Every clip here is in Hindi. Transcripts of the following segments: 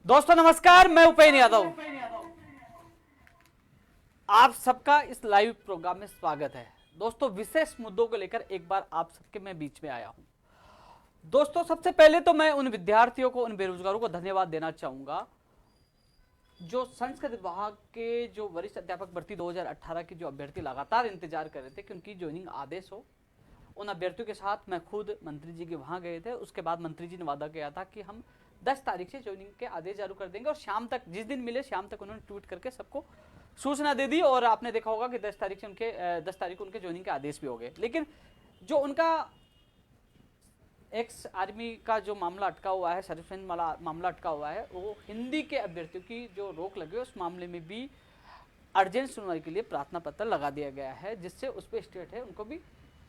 दोस्तों नमस्कार, मैं उपेन्द्र यादव। आप सबका इस लाइव प्रोग्राम में स्वागत है। दोस्तों विशेष मुद्दों को लेकर एक बार आप सबके मैं बीच में आया हूं। दोस्तों सबसे पहले तो मैं उन विद्यार्थियों को, उन बेरोजगारों को धन्यवाद देना चाहूंगा जो संस्कृत विभाग के जो वरिष्ठ अध्यापक भर्ती 2018 के जो अभ्यर्थी लगातार इंतजार कर रहे थे कि उनकी ज्वाइनिंग आदेश हो। उन अभ्यर्थियों के साथ मैं खुद मंत्री जी के वहां गए थे। उसके बाद मंत्री जी ने वादा किया था कि हम 10 तारीख से ज्वाइनिंग के आदेश जारी कर देंगे और शाम तक, जिस दिन मिले शाम तक उन्होंने ट्वीट करके सबको सूचना दे दी। और आपने देखा होगा कि 10 तारीख से उनके 10 तारीख को उनके ज्वाइनिंग के आदेश भी हो गए। लेकिन जो उनका एक्स आर्मी का जो मामला अटका हुआ है, सर्विसमैन मामला अटका हुआ है, वो हिंदी के अभ्यर्थियों की जो रोक लगी है उस मामले में भी अर्जेंट सुनवाई के लिए प्रार्थना पत्र लगा दिया गया है, जिससे उस पर स्टेट है उनको भी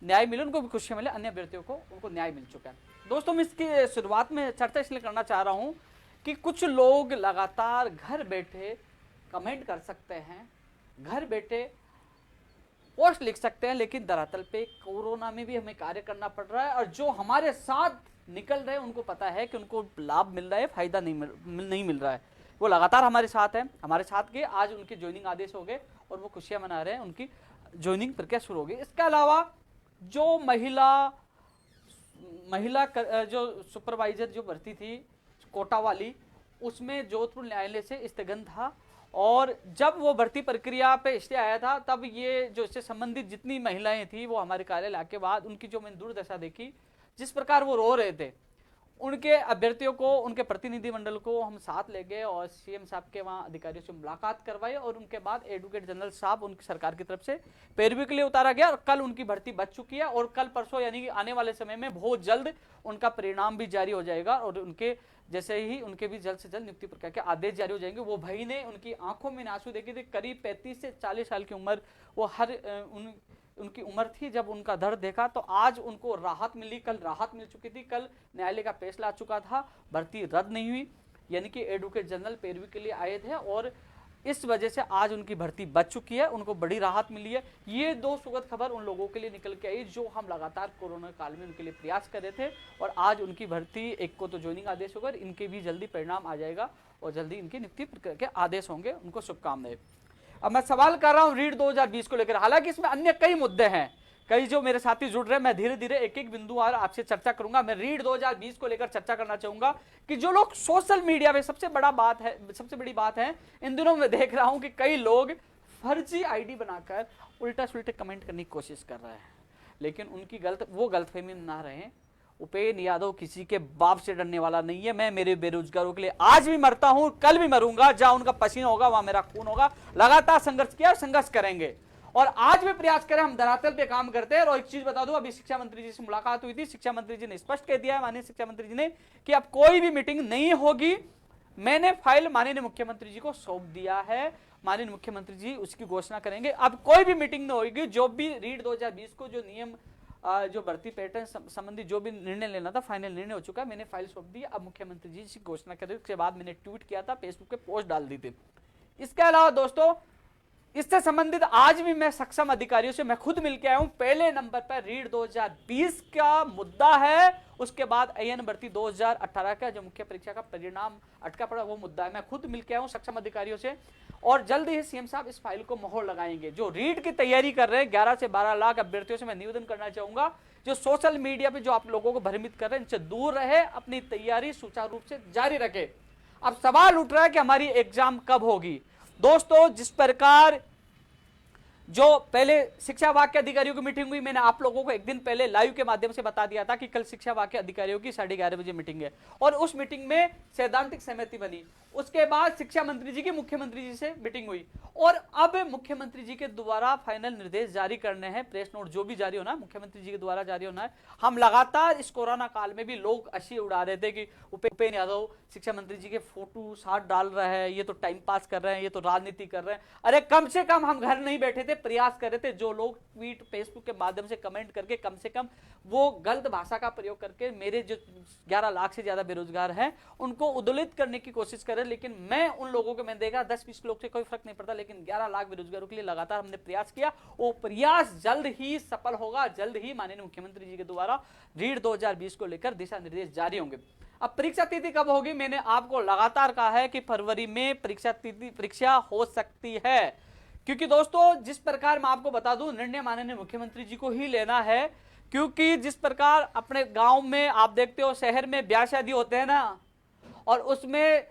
न्याय मिले, उनको भी खुशियां मिले, अन्य अभ्यर्थियों को उनको न्याय मिल चुका है। दोस्तों मैं इसकी शुरुआत में चर्चा इसलिए करना चाह रहा हूं कि कुछ लोग लगातार घर बैठे कमेंट कर सकते हैं, घर बैठे पोस्ट लिख सकते हैं, लेकिन दरअसल पे कोरोना में भी हमें कार्य करना पड़ रहा है। और जो हमारे साथ निकल रहे हैं उनको पता है कि उनको लाभ मिल रहा है, फायदा नहीं मिल रहा है। वो लगातार हमारे साथ हैं, हमारे साथ के आज उनके ज्वाइनिंग आदेश हो गए और वो खुशियां मना रहे हैं, उनकी ज्वाइनिंग प्रक्रिया शुरू हो गई। इसके अलावा जो महिला जो सुपरवाइजर जो भर्ती थी कोटा वाली, उसमें जोधपुर न्यायालय से स्थगन था और जब वो भर्ती प्रक्रिया पे स्टे आया था तब ये जो इससे संबंधित जितनी महिलाएं थी वो हमारे कार्यालय आके बाद उनकी जो मैंने दुर्दशा देखी, जिस प्रकार वो रो रहे थे, उनके अभ्यर्थियों को, उनके प्रतिनिधि मंडल को हम साथ ले गए और सीएम साहब के वहाँ अधिकारियों से मुलाकात करवाई और उनके बाद एडवोकेट जनरल साहब उनकी सरकार की तरफ से पैरवी के लिए उतारा गया और कल उनकी भर्ती बच चुकी है और कल परसों यानी कि आने वाले समय में बहुत जल्द उनका परिणाम भी जारी हो जाएगा और उनके जैसे ही उनके भी जल्द से जल्द नियुक्ति प्रक्रिया के आदेश जारी हो जाएंगे। वो भाई ने उनकी आंखों में आंसू देखे थे, करीब 35 से 40 साल की उम्र, वो उनकी उम्र थी जब उनका दर्द देखा तो आज उनको राहत मिली, कल राहत मिल चुकी थी, कल न्यायालय का फैसला आ चुका था, भर्ती रद्द नहीं हुई, यानी कि एडवोकेट जनरल पैरवी के लिए आए थे और इस वजह से आज उनकी भर्ती बच चुकी है, उनको बड़ी राहत मिली है। ये दो सुखद खबर उन लोगों के लिए निकल के आई जो हम लगातार कोरोना काल में उनके लिए प्रयास कर रहे थे और आज उनकी भर्ती, एक को तो ज्वाइनिंग आदेश होगा, इनके भी जल्दी परिणाम आ जाएगा और जल्दी इनकी नियुक्ति प्रक्रिया के आदेश होंगे, उनको शुभकामनाएं। अब मैं सवाल कर रहा हूं रीट 2020 को लेकर, हालांकि इसमें अन्य कई मुद्दे हैं, कई जो मेरे साथी जुड़ रहे हैं, मैं धीरे धीरे एक एक बिंदु और आपसे चर्चा करूंगा। मैं रीट 2020 को लेकर चर्चा करना चाहूंगा कि जो लोग सोशल मीडिया पे सबसे बड़ी बात है, इन दिनों में देख रहा हूं कि कई लोग फर्जी आईडी बनाकर उल्टा सुल्टे कमेंट करने की कोशिश कर रहे हैं, लेकिन उनकी गलतफहमी में ना रहे। उपेन्द्र यादव किसी के बाप से डरने वाला नहीं है। मैं मेरे बेरोजगारों के लिए आज भी मरता हूं, कल भी मरूंगा, जहां उनका पसीना होगा वहां मेरा खून होगा। लगातार संघर्ष किया और संघर्ष करेंगे और आज भी प्रयास करें, हम धरातल पे काम करते हैं। और एक चीज बता दूं, अभी शिक्षा मंत्री जी से मुलाकात हुई थी, शिक्षा मंत्री जी ने स्पष्ट कह दिया है, माननीय शिक्षा मंत्री जी ने, कि अब कोई भी मीटिंग नहीं होगी। मैंने फाइल माननीय मुख्यमंत्री जी को सौंप दिया है, माननीय मुख्यमंत्री जी उसकी घोषणा करेंगे। अब कोई भी मीटिंग नहीं होगी, जो भी रीट 2020 को जो नियम, जो भर्ती पैटर्न संबंधी जो भी निर्णय लेना था, फाइनल निर्णय हो चुका है, मैंने फाइल सौंप दी। अब मुख्यमंत्री जी की घोषणा करें, उसके बाद मैंने ट्वीट किया था, फेसबुक पे पोस्ट डाल दी थी। इसके अलावा दोस्तों इससे संबंधित आज भी मैं सक्षम अधिकारियों से मैं खुद मिलकर आया हूं। पहले नंबर पर रीट 2020 का मुद्दा है, उसके बाद AN भर्ती 2018 का जो मुख्य परीक्षा का परिणाम अटका पड़ा वो मुद्दा है। मैं खुद मिलकर आया हूं सक्षम अधिकारियों से और जल्द ही सीएम साहब इस फाइल को मोहर लगाएंगे। जो रीट की तैयारी कर रहे हैं 11 से 12 लाख अभ्यर्थियों से मैं निवेदन करना चाहूंगा, जो सोशल मीडिया पे जो आप लोगों को भ्रमित कर रहे हैं, इनसे दूर रहे, अपनी तैयारी सुचारू रूप से जारी रखे। अब सवाल उठ रहा है कि हमारी एग्जाम कब होगी। दोस्तों जिस प्रकार जो पहले शिक्षा विभाग के अधिकारियों की मीटिंग हुई, मैंने आप लोगों को एक दिन पहले लाइव के माध्यम से बता दिया था कि कल शिक्षा विभाग के अधिकारियों की 11:30 बजे मीटिंग है और उस मीटिंग में सैद्धांतिक सहमति बनी। उसके बाद शिक्षा मंत्री जी की मुख्यमंत्री जी से मीटिंग हुई और अब मुख्यमंत्री जी के द्वारा फाइनल निर्देश जारी करने हैं, प्रेस नोट जो भी जारी होना है मुख्यमंत्री जी के द्वारा जारी होना है। हम लगातार इस कोरोना काल में भी लोग हंसी उड़ा रहे थे कि उपेन्द्र यादव शिक्षा मंत्री जी के फोटो साथ डाल रहे हैं, ये तो टाइम पास कर रहे हैं, ये तो राजनीति कर रहे हैं। अरे कम से कम हम घर नहीं बैठे थे, प्रयास कर रहे थे, जो लोग ट्वीट फेसबुक के माध्यम से कमेंट करके कम से कम वो गलत भाषा का प्रयोग करके मेरे जो 11 लाख से ज्यादा बेरोजगार हैं उनको उद्दोलित करने की कोशिश कर रहे हैं। लेकिन मैं उन लोगों को, मैं देखा 10-20 लोग से कोई फर्क नहीं पड़ता, लेकिन 11 लाख बेरोजगारों के लिए लगातार हमने प्रयास किया। वो प्रयास जल्द ही सफल होगा, जल्द ही माननीय मुख्यमंत्री जी के द्वारा रीट 2020 को लेकर दिशा निर्देश जारी होंगे। अब परीक्षा तिथि कब होगी? मैंने आपको लगातार कहा है कि फरवरी में परीक्षा हो सकती है, क्योंकि दोस्तों जिस प्रकार मैं आपको बता दूं, निर्णय माननीय मुख्यमंत्री जी को ही लेना है, क्योंकि जिस प्रकार अपने गांव में आप देखते हो, शहर में ब्याह शादी होते हैं ना, और उसमें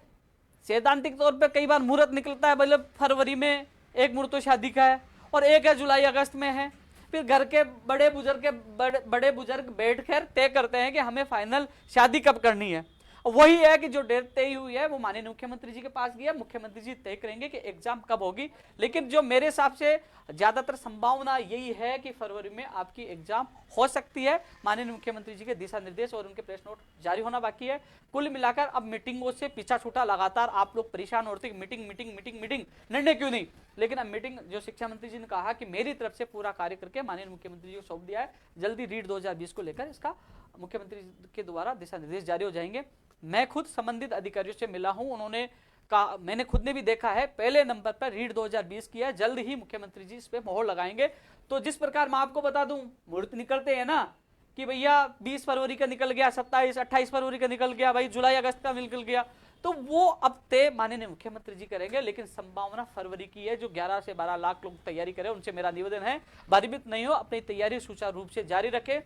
सैद्धांतिक तौर पे कई बार मुहूर्त निकलता है, मतलब फरवरी में एक मुहूर्त तो शादी का है और एक है जुलाई अगस्त में है। फिर घर के बड़े बुजुर्ग बैठकर तय करते हैं कि हमें फाइनल शादी कब करनी है। वही है कि जो डेट तय हुई है वो माननीय मुख्यमंत्री जी के पास गया, मुख्यमंत्री जी तय करेंगे कि एग्जाम कब होगी। लेकिन जो मेरे हिसाब से ज्यादातर संभावना यही है कि फरवरी में आपकी एग्जाम हो सकती है। माननीय मुख्यमंत्री जी के दिशा निर्देश और उनके प्रेस नोट जारी होना बाकी है। कुल मिलाकर अब मीटिंगों से पीछा छूटा, लगातार आप लोग परेशान होते कि मीटिंग मीटिंग मीटिंग मीटिंग, निर्णय क्यों नहीं। लेकिन अब मीटिंग, जो शिक्षा मंत्री जी ने कहा कि मेरी तरफ से पूरा कार्य करके माननीय मुख्यमंत्री जी को सौंप दिया है, जल्दी रीट 2020 को लेकर इसका मुख्यमंत्री के द्वारा दिशा निर्देश जारी हो जाएंगे। मैं खुद संबंधित अधिकारियों से मिला हूं, उन्होंने कहा, मैंने खुद ने भी देखा है, पहले नंबर पर रीट 2020 किया है, जल्द ही मुख्यमंत्री जी इस पे मोहर लगाएंगे। तो जिस प्रकार मैं आपको बता दूं, मुहूर्त निकलते हैं ना कि भैया 20 फरवरी का निकल गया, 27-28 फरवरी का निकल गया, भाई जुलाई अगस्त का निकल गया, तो वो अब तय माननीय मुख्यमंत्री जी करेंगे। लेकिन संभावना फरवरी की है। जो 11 से 12 लाख लोग तैयारी करें, उनसे मेरा निवेदन है, भयभीत नहीं हो, अपनी तैयारी सुचारू रूप से जारी रखें।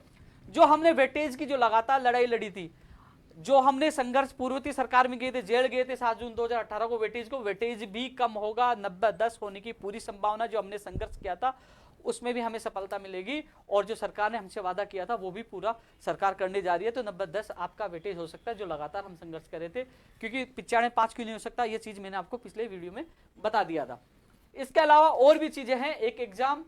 जो हमने वेटेज की जो लगातार लड़ाई लड़ी थी, जो हमने संघर्ष पूर्ववर्ती सरकार में गए थे, जेल गए थे 7 जून 2018 को, वेटेज भी कम होगा, 90-10 होने की पूरी संभावना। जो हमने संघर्ष किया था उसमें भी हमें सफलता मिलेगी, और जो सरकार ने हमसे वादा किया था वो भी पूरा सरकार करने जा रही है। तो 90-10 आपका वेटेज हो सकता है, जो लगातार हम संघर्ष कर रहे थे, क्योंकि 95-5 क्यों नहीं हो सकता, ये चीज मैंने आपको पिछले वीडियो में बता दिया था। इसके अलावा और भी चीजें हैं। एक एग्जाम,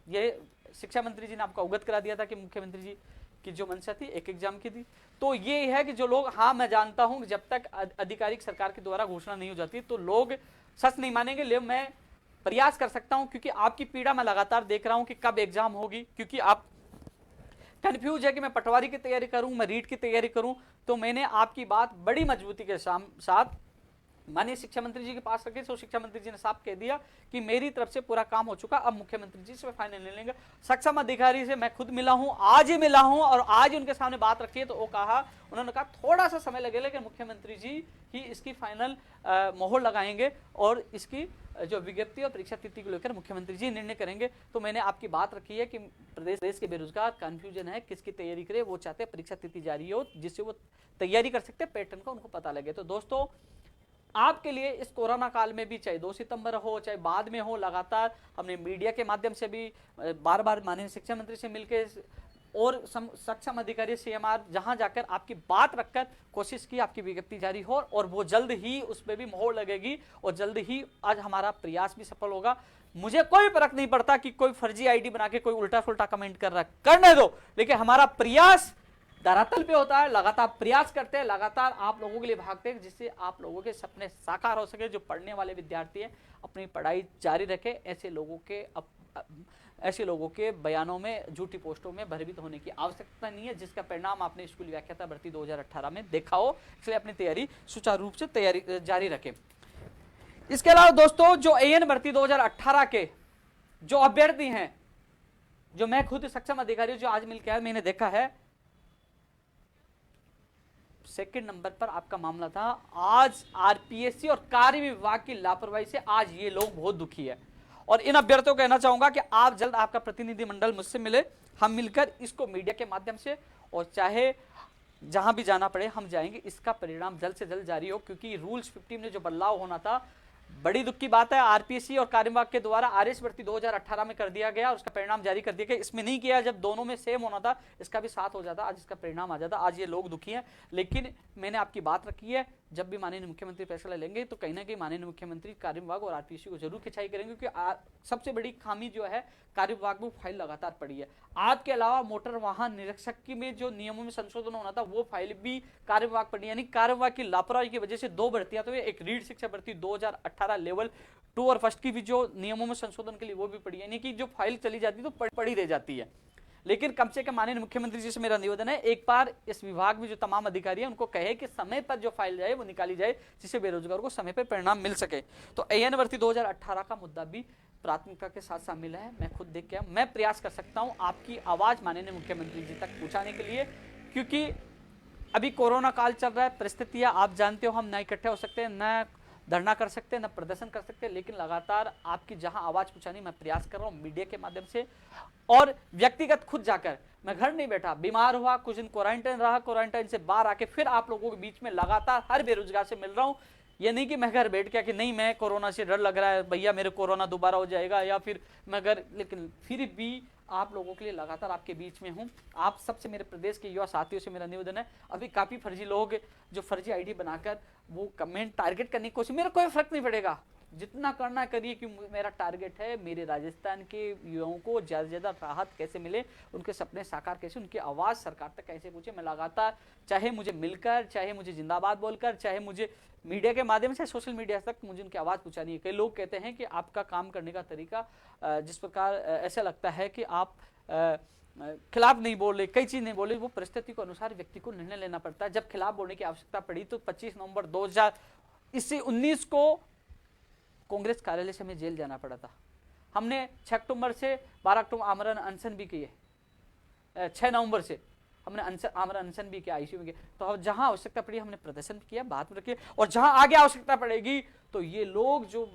ये शिक्षा मंत्री जी ने आपको अवगत करा दिया था कि मुख्यमंत्री जी की जो मंशा थी एक एग्जाम की थी। तो ये है कि जो लोग, हाँ मैं जानता हूं जब तक आधिकारिक सरकार के द्वारा घोषणा नहीं हो जाती तो लोग सच नहीं मानेंगे, लेकिन मैं प्रयास कर सकता हूं, क्योंकि आपकी पीड़ा मैं लगातार देख रहा हूं कि कब एग्जाम होगी, क्योंकि आप कंफ्यूज है कि मैं पटवारी की तैयारी करूं, मैं रीट की तैयारी करूं। तो मैंने आपकी बात बड़ी मजबूती के साथ माननीय शिक्षा मंत्री जी के पास रखे, तो शिक्षा मंत्री जी ने साफ कह दिया कि मेरी तरफ से पूरा काम हो चुका, अब मुख्यमंत्री जी से फाइनल ले लेंगे। सक्षम अधिकारी से मैं खुद मिला हूं, आज ही मिला हूं, और आज ही उनके सामने बात रखी है। तो वो कहा, उन्होंने कहा थोड़ा सा समय लगेगा, लेकिन मुख्यमंत्री जी ही इसकी फाइनल मोहर लगाएंगे, और इसकी जो विज्ञप्ति और परीक्षा तिथि को लेकर मुख्यमंत्री जी निर्णय करेंगे। तो मैंने आपकी बात रखी है कि प्रदेश के बेरोजगार कंफ्यूजन है किसकी तैयारी करे, वो चाहते हैं परीक्षा तिथि जारी हो, जिससे वो तैयारी कर सकते हैं, पैटर्न का उनको पता लगे। तो दोस्तों आपके लिए इस कोरोना काल में भी, चाहे 2 सितंबर हो चाहे बाद में हो, लगातार हमने मीडिया के माध्यम से भी बार बार माननीय शिक्षा मंत्री से मिलकर और सक्षम अधिकारी CMR जहां जाकर आपकी बात रखकर कोशिश की आपकी विज्ञप्ति जारी हो, और वो जल्द ही उस पर भी मोहर लगेगी, और जल्द ही आज हमारा प्रयास भी सफल होगा। मुझे कोई फर्क नहीं पड़ता कि कोई फर्जी ID बना के कोई उल्टा फुल्टा कमेंट कर रहा है, करने दो, लेकिन हमारा प्रयास धरातल पे होता है, लगातार प्रयास करते हैं, लगातार आप लोगों के लिए भागते हैं, जिससे आप लोगों के सपने साकार हो सके। जो पढ़ने वाले विद्यार्थी हैं अपनी पढ़ाई जारी रखें, ऐसे लोगों के बयानों में, झूठी पोस्टों में भयभीत होने की आवश्यकता नहीं है, जिसका परिणाम आपने स्कूल व्याख्याता भर्ती 2018 में देखा हो। इसलिए अपनी तैयारी सुचारू रूप से तैयारी जारी रखें। इसके अलावा दोस्तों, जो AN भर्ती 2018 के जो अभ्यर्थी हैं, जो मैं खुद सक्षम अधिकारी जो आज मिलकर आया, मैंने देखा है 2nd नंबर पर आपका मामला था। आज RPSC और कार्य विभाग की लापरवाही से आज ये लोग बहुत दुखी है, और इन अभ्यर्थियों को कहना चाहूंगा कि आप जल्द आपका प्रतिनिधिमंडल मुझसे मिले, हम मिलकर इसको मीडिया के माध्यम से, और चाहे जहां भी जाना पड़े हम जाएंगे, इसका परिणाम जल्द से जल्द जारी हो, क्योंकि रूल्स 15 में जो बदलाव होना था, बड़ी दुख की बात है, RPSC और कार्य विभाग के द्वारा RS भर्ती 2018 में कर दिया गया, उसका परिणाम जारी कर दिया गया। इसमें नहीं किया, जब दोनों में सेम होना था, इसका भी साथ हो जाता, आज इसका परिणाम आ जाता। आज ये लोग दुखी हैं, लेकिन मैंने आपकी बात रखी है, जब भी माननीय मुख्यमंत्री फैसला लेंगे तो कहीं ना कहीं माननीय मुख्यमंत्री कार्य विभाग और आरपीसी को जरूर खिंचाई करेंगे, क्योंकि सबसे बड़ी खामी जो है कार्य विभाग में फाइल लगातार पड़ी है। आपके अलावा मोटर वाहन निरीक्षक की में जो नियमों में संशोधन होना था वो फाइल भी कार्य विभाग पड़ी, यानी कार्य विभाग की लापरवाही की वजह से 2 भर्तियां तो एक रीढ़ शिक्षा भर्ती 2018 लेवल 2 और फर्स्ट की भी जो नियमों में संशोधन के लिए वो भी पड़ी, यानी कि जो फाइल चली जाती है तो पड़ी रह जाती है। लेकिन कम से कम माननीय मुख्यमंत्री जी से मेरा निवेदन है, एक बार इस विभाग में जो तमाम अधिकारी हैं उनको कहे कि समय पर जो फाइल जाए वो निकाली जाए, जिससे बेरोजगारों को समय पर परिणाम मिल सके। तो एएन भर्ती 2018 का मुद्दा भी प्राथमिकता के साथ शामिल है। मैं खुद देख के मैं प्रयास कर सकता हूं आपकी आवाज माननीय मुख्यमंत्री जी तक पहुंचाने के लिए, क्योंकि अभी कोरोना काल चल रहा है, परिस्थितियां आप जानते हो, हम न इकट्ठे हो सकते हैं, न धरना कर सकते हैं, न प्रदर्शन कर सकते हैं, लेकिन लगातार आपकी जहां आवाज पहुंचानी मैं प्रयास कर रहा हूं मीडिया के माध्यम से, और व्यक्तिगत खुद जाकर। मैं घर नहीं बैठा, बीमार हुआ, कुछ दिन क्वारंटाइन रहा, क्वारंटाइन से बाहर आके फिर आप लोगों के बीच में लगातार हर बेरोजगार से मिल रहा हूं। ये नहीं कि मैं घर बैठ के कि नहीं मैं कोरोना से डर लग रहा है भैया, मेरे कोरोना दोबारा हो जाएगा, या फिर मैं घर, लेकिन फिर भी आप लोगों के लिए लगातार आपके बीच में हूं। आप सबसे, मेरे प्रदेश के युवा साथियों से मेरा निवेदन है, अभी काफी फर्जी लोग जो फर्जी आईडी बनाकर वो कमेंट टारगेट करने की कोशिश, मेरा कोई फर्क नहीं पड़ेगा, जितना करना करिए, क्योंकि मेरा टारगेट है मेरे राजस्थान के युवाओं को ज़्यादा से ज़्यादा राहत कैसे मिले, उनके सपने साकार कैसे, उनकी आवाज़ सरकार तक कैसे पहुँचे। मैं लगातार, चाहे मुझे मिलकर, चाहे मुझे जिंदाबाद बोलकर, चाहे मुझे मीडिया के माध्यम से, सोशल मीडिया तक मुझे उनकी आवाज़ पहुँचानी है। कई लोग कहते हैं कि आपका काम करने का तरीका जिस प्रकार ऐसा लगता है कि आप खिलाफ नहीं बोल रहे, कई चीज नहीं बोले, वो परिस्थिति के अनुसार व्यक्ति को निर्णय लेना पड़ता है। जब खिलाफ बोलने की आवश्यकता पड़ी तो 25 नवंबर 2019 को कांग्रेस कार्यालय से हमें जेल जाना पड़ा था। हमने 6 अक्टूबर से 12 अक्टूबर आमरण अनशन भी किए, 6 नवंबर से हमने आमरण अनशन भी किया, आईसीयू में। तो जहां आवश्यकता पड़ी हमने प्रदर्शन किया, बात रखी, और जहां आगे आवश्यकता पड़ेगी तो ये लोग जो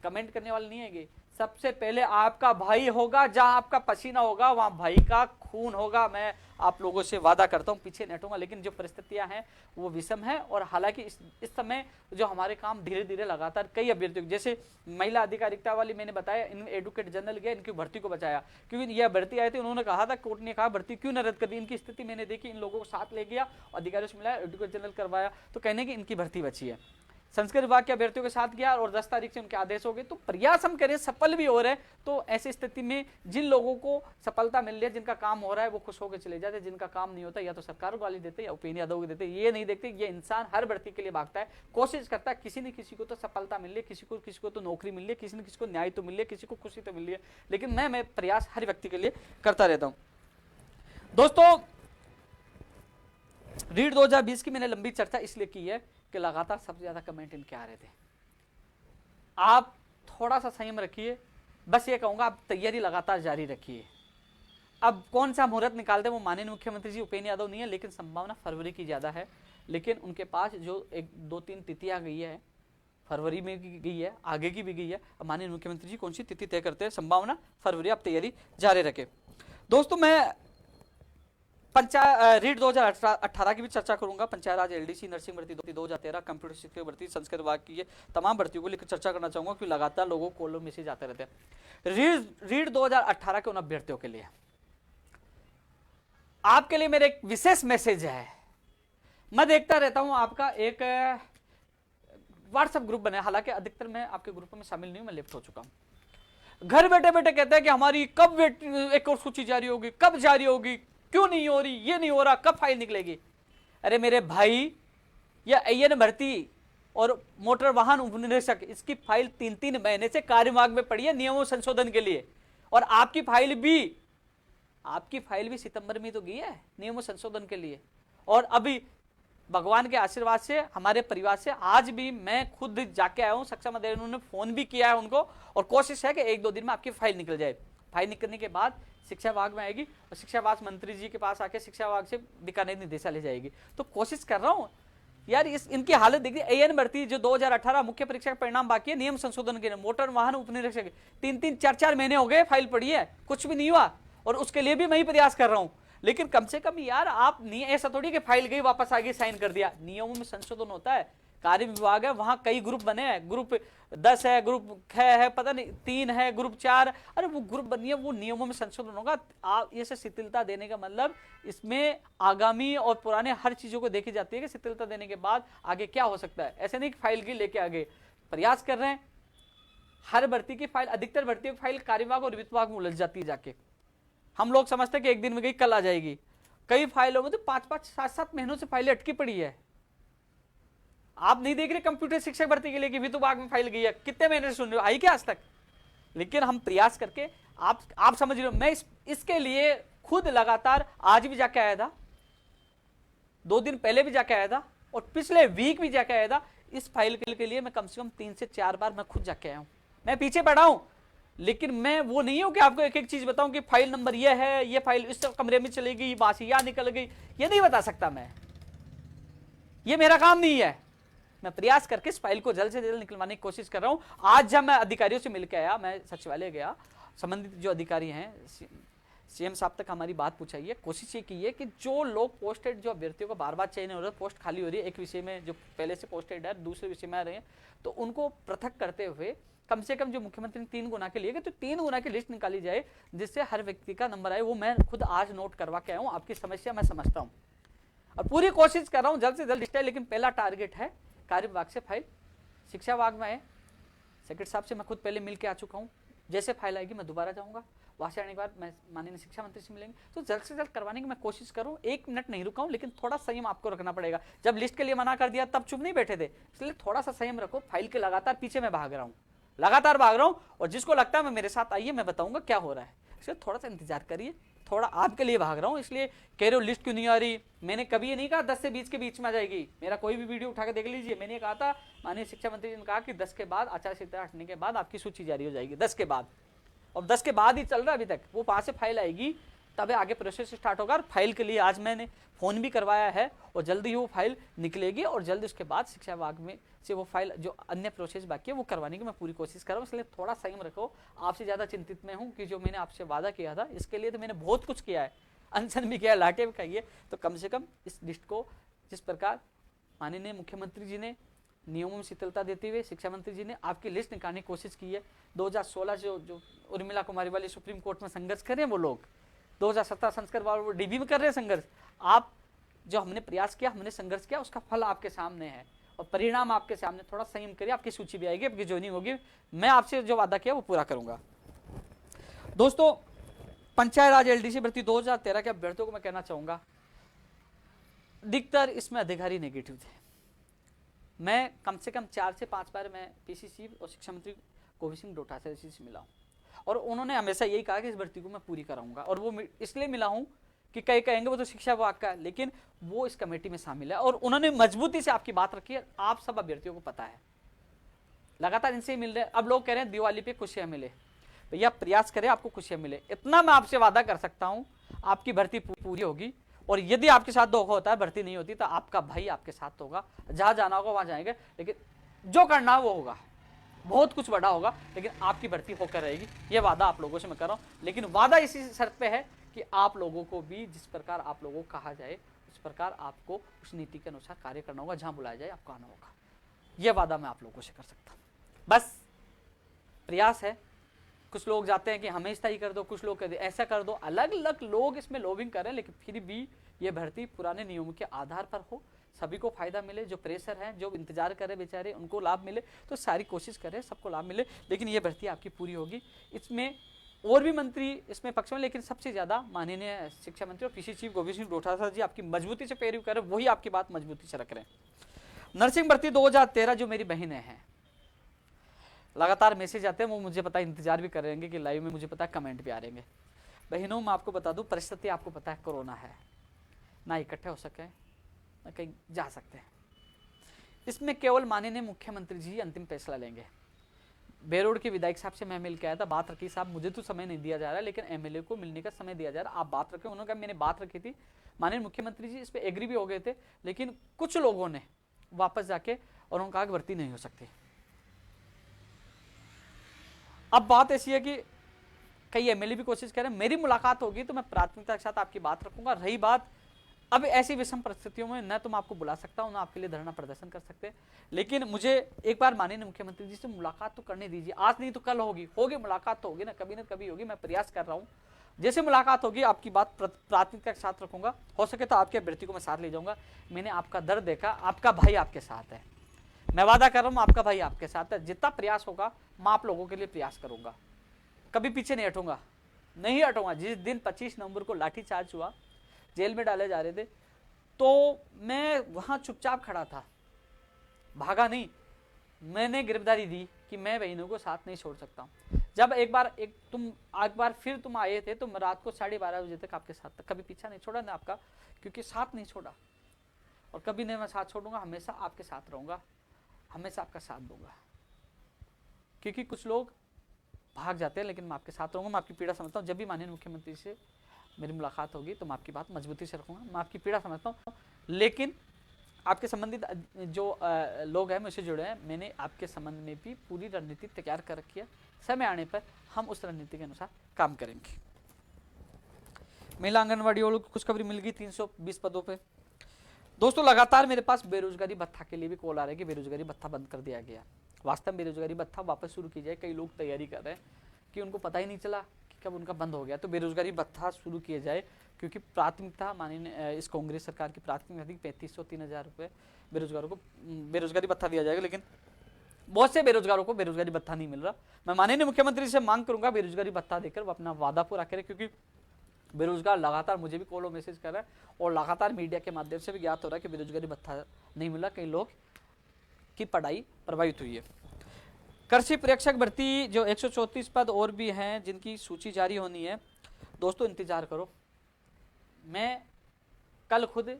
कमेंट करने वाले नहीं है, सबसे पहले आपका भाई होगा, जहां आपका पसीना होगा वहां भाई का खून होगा। मैं आप लोगों से वादा करता हूं पीछे नहीं हटूंगा, लेकिन जो परिस्थितियां हैं वो विषम है। और हालांकि इस समय जो हमारे काम धीरे धीरे लगातार कई अभ्यर्थियों, जैसे महिला अधिकारिता वाली मैंने बताया, इन एडवोकेट जनरल गया, इनकी भर्ती को बचाया, क्योंकि यह भर्ती आई थी, उन्होंने कहा था, कोर्ट ने कहा भर्ती क्यों न रद्द कर दी। इनकी स्थिति मैंने देखी, इन लोगों को साथ ले गया, अधिकारियों से मिलाया, एडवोकेट जनरल करवाया, तो कहने की इनकी भर्ती बची है। संस्कृत विभाग के अभ्यर्थियों के साथ गया और 10 तारीख से उनके आदेश हो गए। तो प्रयास हम करें, सफल भी हो रहे हैं, तो ऐसी स्थिति में जिन लोगों को सफलता मिल रही है, जिनका काम हो रहा है, वो खुश होकर चले जाते, जिनका काम नहीं होता या तो सरकार को गाली देते या उपेंद्र यादव को देते, ये नहीं देखते। ये इंसान हर भर्ती के लिए भागता है, कोशिश करता है, किसी न किसी को तो सफलता मिल रही है, किसी को तो नौकरी मिल रही है, किसी न किसी को न्याय तो मिल रही है, किसी को खुशी तो मिल रही है, लेकिन मैं प्रयास हर व्यक्ति के लिए करता रहता हूँ। दोस्तों, रीड 2020 की मैंने लंबी चर्चा इसलिए की है कि लगातार सबसे ज्यादा कमेंट इनके आ रहे थे। आप थोड़ा सा संयम रखिए, बस ये कहूंगा, आप तैयारी लगातार जारी रखिए। अब कौन सा मुहूर्त निकालते हैं वो माननीय मुख्यमंत्री जी उपेंद्र यादव नहीं है, लेकिन संभावना फरवरी की ज्यादा है। लेकिन उनके पास जो 1-2-3 तिथियां गई है, फरवरी में भी गई है, आगे की भी गई है। अब माननीय मुख्यमंत्री जी कौन सी तिथि तय करते हैं, संभावना फरवरी, आप तैयारी जारी रखें। दोस्तों, मैं रीड 2018 की भी चर्चा करूंगा, पंचायत राज, एलडीसी, नर्सिंग भर्ती 2013, कंप्यूटर शिक्षक भर्ती, संस्कृत विभाग की, ये तमाम भर्तियों को लेकर चर्चा करना चाहूंगा, क्योंकि लगातार लोगों को कॉल मैसेज आते रहते हैं। रीड 2018 के उन अभ्यर्थियों के लिए, आपके लिए मेरे एक विशेष मैसेज है। मैं देखता रहता हूं आपका एक व्हाट्सएप ग्रुप बने, हालांकि अधिकतर मैं आपके ग्रुप में शामिल नहीं हूं, मैं लेफ्ट हो चुका हूं। घर बैठे बैठे कहते हैं कि हमारी कब एक और सूची जारी होगी, कब जारी होगी, क्यों नहीं हो रही, ये नहीं हो रहा, कब फाइल निकलेगी। अरे मेरे भाई, या एएन भर्ती और मोटर वाहन उपनिरीक्षक, इसकी फाइल 3-3 महीने से कार्य विभाग में पड़ी है नियमों संशोधन के लिए, और आपकी फाइल भी सितंबर में तो गई है नियमों संशोधन के लिए। और अभी भगवान के आशीर्वाद से, हमारे परिवार से, आज भी मैं खुद जाके आया हूं, सक्षम अधिकारी, उन्होंने फोन भी किया है उनको, और कोशिश है कि 1-2 दिन में आपकी फाइल निकल जाए। फाइल निकलने के बाद शिक्षा विभाग में आएगी, और शिक्षा विभाग मंत्री जी के पास आके शिक्षा विभाग से बीकानेर निदेशालय जाएगी। तो कोशिश कर रहा हूं यार, इनकी हालत देखिए। एएन भर्ती जो 2018 मुख्य परीक्षा का परिणाम बाकी है, नियम संशोधन के, मोटर वाहन उपनिरीक्षक 3-3, 4-4 महीने हो गए, फाइल पड़ी है, कुछ भी नहीं हुआ, और उसके लिए भी मैं ही प्रयास कर रहा हूं। लेकिन कम से कम यार, आप नहीं, ऐसा थोड़ी कि फाइल गई वापस आ गई, साइन कर दिया। नियमों में संशोधन होता है, कार्य विभाग है, वहां कई ग्रुप बने हैं, ग्रुप 10 है, ग्रुप 6 है, पता नहीं 3 है, ग्रुप 4। अरे वो ग्रुप बनिए, वो नियमों में संशोधन होगा। आप ये शिथिलता देने का मतलब इसमें आगामी और पुराने हर चीजों को देखी जाती है कि शिथिलता देने के बाद आगे क्या हो सकता है। ऐसे नहीं कि फाइल की लेके आगे प्रयास कर रहे हैं। हर भर्ती की फाइल, अधिकतर भर्तियों की फाइल कार्य विभाग और वित्त विभाग में उलझ जाती है जाके। हम लोग समझते हैं कि एक दिन में गई कल आ जाएगी, कई फाइलों में तो 5-5 7-7 महीनों से फाइलें अटकी पड़ी है। आप नहीं देख रहे कंप्यूटर शिक्षक भर्ती के लिए कि वित्त विभाग में फाइल गई है, कितने महीने से सुन रहे हो, आई क्या आज तक? लेकिन हम प्रयास करके आप समझ रहे हो, मैं इसके लिए खुद लगातार आज भी जाके आया था, 2 दिन पहले भी जाके आया था, और पिछले वीक भी जाके आया था। इस फाइल के लिए मैं कम से कम 3 से 4 बार मैं खुद जाके आया हूं। मैं पीछे पड़ा हूं, लेकिन मैं वो नहीं हूं कि आपको एक एक चीज बताऊं कि फाइल नंबर ये है, ये फाइल इस कमरे में चली गई, बासी यहां निकल गई, ये नहीं बता सकता मैं, ये मेरा काम नहीं है। मैं प्रयास करके इस फाइल को जल्द से जल्द निकलवाने की कोशिश कर रहा हूं। आज जब मैं अधिकारियों से मिलकर आया, मैं सचिवालय गया, संबंधित जो अधिकारी हैं, सीएम साहब तक हमारी बात पूछाई है। कोशिश ये की है कि जो लोग पोस्टेड, जो अभ्यर्थियों को बार बार चयन हो रहा है, पोस्ट खाली हो रही है, एक विषय में जो पहले से पोस्टेड है, दूसरे विषय में आ रहे हैं, तो उनको पृथक करते हुए कम से कम जो मुख्यमंत्री ने 3 गुना के लिए, तो 3 गुना की लिस्ट निकाली जाए जिससे हर व्यक्ति का नंबर आए। वो मैं खुद आज नोट करवा के आया हूँ। आपकी समस्या मैं समझता हूँ और पूरी कोशिश कर रहा हूँ जल्द से जल्द लिस्ट है। लेकिन पहला टारगेट है कार्य विभाग से फाइल शिक्षा विभाग में है। सेक्रेटरी साहब से मैं खुद पहले मिल के आ चुका हूँ। जैसे फाइल आएगी मैं दोबारा जाऊँगा, वहाँ से आने के बाद मैं माननीय शिक्षा मंत्री से मिलेंगे, तो जल्द से जल्द करवाने की मैं कोशिश करूँ। 1 मिनट नहीं रुका हूँ, लेकिन थोड़ा संयम आपको रखना पड़ेगा। जब लिस्ट के लिए मना कर दिया तब चुप नहीं बैठे थे, इसलिए थोड़ा सा संयम रखो। फाइल के लगातार पीछे मैं भाग रहा हूँ, लगातार भाग रहा हूँ, और जिसको लगता है मैं मेरे साथ आइए, मैं बताऊंगा क्या हो रहा है, इसलिए थोड़ा सा इंतजार करिए। थोड़ा आपके लिए भाग रहा हूँ, इसलिए कह रहे हो लिस्ट क्यों नहीं आ रही। मैंने कभी ये नहीं कहा 10 से 20 के बीच में आ जाएगी। मेरा कोई भी वीडियो उठा के देख लीजिए, मैंने कहा था, माननीय शिक्षा मंत्री जी ने कहा कि 10 के बाद, आचार संहिता हटने के बाद आपकी सूची जारी हो जाएगी, 10 के बाद। और 10 के बाद ही चल रहा है अभी तक। वो 5 से फाइल आएगी तब आगे प्रोसेस स्टार्ट होगा। और फाइल के लिए आज मैंने फोन भी करवाया है, और जल्दी ही वो फाइल निकलेगी, और जल्दी उसके बाद शिक्षा विभाग में से वो फाइल जो अन्य प्रोसेस बाकी है वो करवाने की मैं पूरी कोशिश कर रहा हूँ। इसलिए थोड़ा संयम रखो। आपसे ज़्यादा चिंतित मैं हूँ कि जो मैंने आपसे वादा किया था, इसके लिए तो मैंने बहुत कुछ किया है, अनशन भी किया, लाटे भी खाई है। तो कम से कम इस लिस्ट को जिस प्रकार माननीय मुख्यमंत्री जी ने नियमों में शिथिलता देते हुए शिक्षा मंत्री जी ने आपकी लिस्ट निकालने की कोशिश की है। 2016 जो उर्मिला कुमारी वाली सुप्रीम कोर्ट में संघर्ष कर रहे हैं वो लोग, 2017 संस्कार वाले डीबी में कर रहे हैं संघर्ष। आप जो हमने प्रयास किया, हमने संघर्ष किया, उसका फल आपके सामने है और परिणाम आपके सामने। थोड़ा संयम करिए, आपकी सूची भी आएगी, आपकी ज्वाइनिंग होगी। मैं आपसे जो वादा किया वो पूरा करूंगा। दोस्तों, पंचायत राज एलडीसी भर्ती 2013 के अभ्यर्थियों को मैं कहना चाहूंगा, अधिकतर इसमें अधिकारी नेगेटिव थे। मैं कम से कम 4 से 5 बार मैं पीसीसी और शिक्षा मंत्री गोविंद सिंह डोटासरा से मिला हूँ, और उन्होंने हमेशा यही कहा कि इस भर्ती को मैं पूरी कराऊंगा। और वो इसलिए मिला हूँ कि कई कहेंगे वो तो शिक्षा विभाग का है, लेकिन वो इस कमेटी में शामिल है और उन्होंने मजबूती से आपकी बात रखी है। आप सब अभ्यर्थियों को पता है, लगातार इनसे ही मिल रहे हैं। अब लोग कह रहे हैं दिवाली पे खुशियां मिले, भैया प्रयास करें आपको खुशियां मिले। इतना मैं आपसे वादा कर सकता हूं, आपकी भर्ती पूरी होगी। और यदि आपके साथ धोखा होता है, भर्ती नहीं होती, तो आपका भाई आपके साथ होगा, जहां जाना होगा वहां जाएंगे, लेकिन जो करना वो होगा, बहुत कुछ बड़ा होगा, लेकिन आपकी भर्ती होकर रहेगी। ये वादा आप लोगों से मैं कर रहा हूं। लेकिन वादा इसी शर्त पे है कि आप लोगों को भी जिस प्रकार आप लोगों को कहा जाए उस प्रकार आपको उस नीति के अनुसार कार्य करना होगा। जहां बुलाया जाए आपको आना होगा। यह वादा मैं आप लोगों से कर सकता हूं। बस प्रयास है। कुछ लोग जाते हैं कि हमें स्थायी कर दो, कुछ लोग कहते ऐसा कर दो, अलग अलग लोग इसमें लॉबिंग कर रहे हैं, लेकिन फिर भी ये भर्ती पुराने नियमों के आधार पर हो, सभी को फायदा मिले। जो प्रेशर है, जो इंतजार कर रहे बेचारे, उनको लाभ मिले, तो सारी कोशिश करें सबको लाभ मिले। लेकिन ये भर्ती आपकी पूरी होगी। इसमें और भी मंत्री इसमें पक्ष में, लेकिन सबसे ज्यादा माननीय शिक्षा मंत्री और पीसी चीफ गोविंद सिंह डोटासरा जी आपकी मजबूती से पैरवी कर रहे, वही आपकी बात मजबूती से रख रहे हैं। नर्सिंग भर्ती 2013 जो मेरी बहनें हैं, लगातार मैसेज आते हैं, वो मुझे पता है इंतजार भी करेंगे कि लाइव में, मुझे पता है कमेंट भी आ रहेंगे। बहनों, मैं आपको बता दूं, परिस्थिति आपको पता है कोरोना है, ना इकट्ठे हो सके ना कहीं जा सकते हैं। इसमें केवल माननीय मुख्यमंत्री जी अंतिम फैसला लेंगे। बेरोड के विधायक साहब से मैं मिल के आया था, बात रखी, साहब मुझे तो समय नहीं दिया जा रहा है, लेकिन एमएलए को मिलने का समय दिया जा रहा है, आप बात रखें। उन्होंने कहा मैंने बात रखी थी, माननीय मुख्यमंत्री जी इस पर एग्री भी हो गए थे, लेकिन कुछ लोगों ने वापस जाके और उन्होंने कहा कि भर्ती नहीं हो सकती। अब बात ऐसी है कि कई एमएलए भी कोशिश कर रहे हैं, मेरी मुलाकात होगी तो मैं प्राथमिकता के साथ आपकी बात रखूंगा। रही बात अब ऐसी विषम परिस्थितियों में न तो मैं आपको बुला सकता हूं, ना आपके लिए धरना प्रदर्शन कर सकते, लेकिन मुझे एक बार माननीय मुख्यमंत्री जी से मुलाकात तो करने दीजिए। आज नहीं तो कल होगी मुलाकात तो होगी ना कभी होगी। मैं प्रयास कर रहा हूं, जैसे मुलाकात होगी आपकी बात प्राथमिकता के साथ रखूंगा। हो सके तो आपके अभ्यर्थी को मैं साथ ले जाऊंगा। मैंने आपका दर्द देखा, आपका भाई आपके साथ है, मैं वादा कर रहा हूं आपका भाई आपके साथ है। जितना प्रयास होगा मैं आप लोगों के लिए प्रयास करूंगा, कभी पीछे नहीं हटूंगा, नहीं हटूंगा। जिस दिन 25 नवंबर को लाठीचार्ज हुआ, जेल में डाले जा रहे थे, तो मैं वहां चुपचाप खड़ा था, भागा नहीं। मैंने गिरफ्तारी दी कि मैं बहनों को साथ नहीं छोड़ सकता हूं। जब एक बार फिर तुम आए थे तो मैं रात को 12:30 बजे तक आपके साथ था, कभी पीछा नहीं छोड़ा ना आपका, क्योंकि साथ नहीं छोड़ा और कभी नहीं मैं साथ छोड़ूंगा। हमेशा आपके साथ रहूंगा, हमेशा आपका साथ दूंगा, क्योंकि कुछ लोग भाग जाते हैं, लेकिन मैं आपके साथ रहूंगा। मैं आपकी पीड़ा समझता हूँ। जब भी माननीय मुख्यमंत्री से मेरी मुलाकात होगी तो मैं आपकी बात मजबूती से रखूंगा। मैं आपकी पीड़ा समझता हूँ, लेकिन आपके संबंधित जो लोग हैं मुझसे जुड़े हैं, मैंने आपके संबंध में भी पूरी रणनीति तैयार कर रखी है। समय आने पर हम उस रणनीति के अनुसार काम करेंगे। महिला आंगनबाड़ी वालों को खुशखबरी मिल गई 320 पदों पे। दोस्तों, लगातार मेरे पास बेरोजगारी भत्ता के लिए भी कॉल आ रहा है कि बेरोजगारी भत्ता बंद कर दिया गया। वास्तव में बेरोजगारी भत्ता वापस शुरू की जाए, कई लोग तैयारी कर रहे हैं कि उनको पता ही नहीं चला कि कब उनका बंद हो गया। तो बेरोजगारी भत्ता शुरू किया जाए, क्योंकि प्राथमिकता माननीय इस कांग्रेस सरकार की प्राथमिकता थी 3500-3000 रुपये बेरोजगारों को बेरोजगारी भत्ता दिया जाएगा, लेकिन बहुत से बेरोजगारों को बेरोजगारी भत्ता नहीं मिल रहा। मैं माननीय मुख्यमंत्री से मांग करूंगा बेरोजगारी भत्ता देकर वो अपना वादा पूरा करे, क्योंकि बेरोजगार लगातार मुझे भी कॉल और मैसेज कर रहा है और लगातार मीडिया के माध्यम से भी ज्ञात हो रहा है कि बेरोजगारी भत्ता नहीं मिला, कई लोग की पढ़ाई प्रभावित हुई है। कृषि प्रेक्षक भर्ती जो 134 पद और भी हैं जिनकी सूची जारी होनी है, दोस्तों इंतजार करो। मैं कल खुद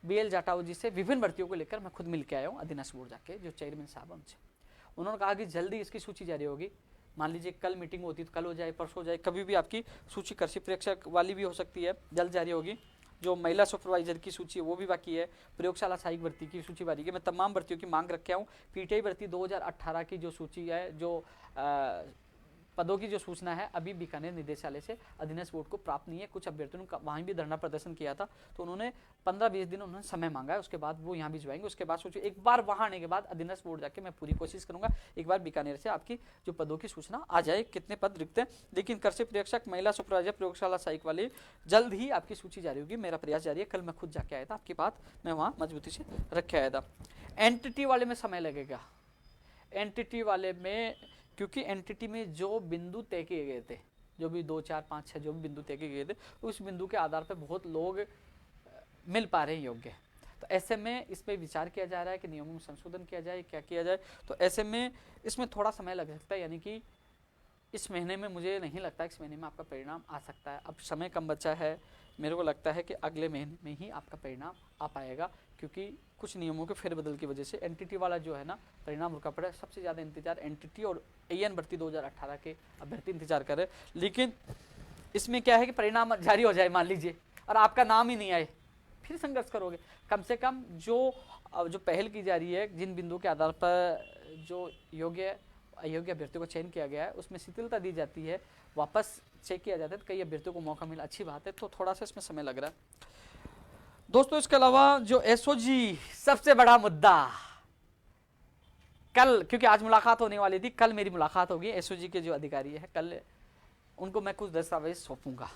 BL जाटाऊ जी से विभिन्न भर्तियों को लेकर मैं खुद मिल के आया हूँ, अधीनस्थ बोर्ड जाके, जो चेयरमैन साहब उनसे। उन्होंने कहा कि जल्दी इसकी सूची जारी होगी। मान लीजिए कल मीटिंग होती तो कल हो जाए, परसों हो जाए, कभी भी आपकी सूची कृषि प्रेक्षक वाली भी हो सकती है, जल्द जारी होगी। जो महिला सुपरवाइजर की सूची है वो भी बाकी है, प्रयोगशाला सहायक भर्ती की सूची बाकी है। मैं तमाम भर्तियों की मांग रखे हूँ। PTI भर्ती 2018 की जो सूची है, जो पदों की जो सूचना है, अभी बीकानेर निदेशालय से अधीनस्थ बोर्ड को प्राप्त नहीं है। कुछ अभ्यर्थियों ने वहीं भी धरना प्रदर्शन किया था, तो उन्होंने 15-20 दिन उन्होंने समय मांगा है, उसके बाद वो यहाँ भिजवाएंगे। उसके बाद सोचिए, एक बार वहाँ आने के बाद अधीनस्थ बोर्ड जाके मैं पूरी कोशिश करूंगा एक बार बीकानेर से आपकी जो पदों की सूचना आ जाए, कितने पद रिक्त हैं। लेकिन कृषि प्रेक्षक, महिला सुपरवाइजर, प्रयोगशाला सहायक वाली जल्द ही आपकी सूची जारी होगी। मेरा प्रयास जारी है। कल मैं खुद जाके आया था, आपकी बात मैं वहाँ मजबूती से रख के आया था। एनटीटी वाले में समय लगेगा। एनटीटी वाले में, क्योंकि एनटीटी में जो बिंदु तय किए गए थे, जो भी 2, 4, 5, 6 जो भी बिंदु तय किए गए थे, उस बिंदु के आधार पर बहुत लोग मिल पा रहे हैं योग्य। तो ऐसे में इस पर विचार किया जा रहा है कि नियमों में संशोधन किया जाए, क्या किया जाए। तो ऐसे में इसमें थोड़ा समय लग सकता है, यानी कि इस महीने में मुझे नहीं लगता इस महीने में आपका परिणाम आ सकता है। अब समय कम बचा है, मेरे को लगता है कि अगले महीने में ही आपका परिणाम आ पाएगा, क्योंकि कुछ नियमों के फेरबदल की वजह से एनटीटी वाला जो है ना परिणाम रुका पड़ा है। सबसे ज़्यादा इंतजार एनटीटी और AN भर्ती 2018 के अभ्यर्थी इंतजार कर रहे हैं। लेकिन इसमें क्या है कि परिणाम जारी हो जाए मान लीजिए और आपका नाम ही नहीं आए, फिर संघर्ष करोगे। कम से कम जो पहल की जा रही है, जिन बिंदुओं के आधार पर जो योग्य अयोग्य अभ्यर्थियों को चयन किया गया है, उसमें शिथिलता दी जाती है, वापस चेक किया जाता है, तो कई अभ्यर्थियों को मौका मिला, अच्छी बात है। तो थोड़ा सा इसमें समय लग रहा है। दोस्तों, इसके अलावा जो SOG सबसे बड़ा मुद्दा, कल क्योंकि आज मुलाकात होने वाली थी, कल मेरी मुलाकात होगी SOG के जो अधिकारी है, कल उनको मैं कुछ दस्तावेज सौंपूंगा।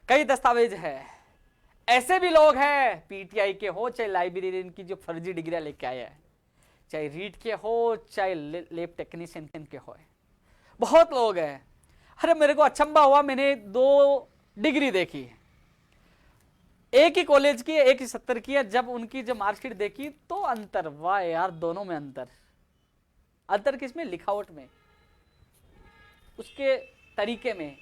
कई दस्तावेज है, ऐसे भी लोग हैं PTI के हो चाहे लाइब्रेरियन की जो फर्जी डिग्रियां लेके आए हैं, चाहे रीट के हो चाहे लैब टेक्नीशियन के हो, बहुत लोग हैं। अरे मेरे को अचंभा हुआ, मैंने 2 डिग्री देखी, एक ही कॉलेज की, एक ही 70 की है। जब उनकी जब मार्कशीट देखी तो अंतर, वाह यार, दोनों में अंतर किसमें? लिखावट में, उसके तरीके में।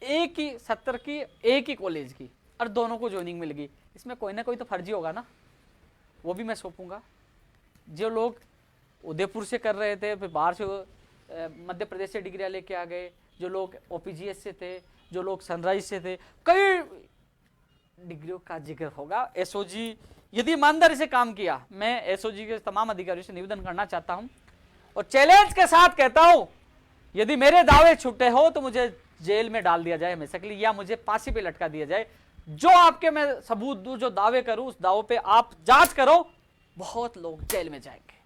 एक ही 70 की, एक ही कॉलेज की, और दोनों को ज्वाइनिंग मिल गई। इसमें कोई ना कोई तो फर्जी होगा ना, वो भी मैं सौंपूंगा। जो लोग उदयपुर से कर रहे थे, फिर बाहर से मध्य प्रदेश से डिग्रियां लेके आ गए, जो लोग OPGS से थे, जो लोग सनराइज से थे, कई डिग्रियों का जिक्र होगा। SOG यदि ईमानदारी से काम किया, मैं SOG के तमाम अधिकारियों से निवेदन करना चाहता हूं और चैलेंज के साथ कहता हूं, यदि मेरे दावे छूटे हो तो मुझे जेल में डाल दिया जाए हमेशा के लिए, या मुझे फांसी पे लटका दिया जाए। जो आपके मैं सबूत दूं, जो दावे करूं, उस दावों पे आप जांच करो, बहुत लोग जेल में जाएंगे,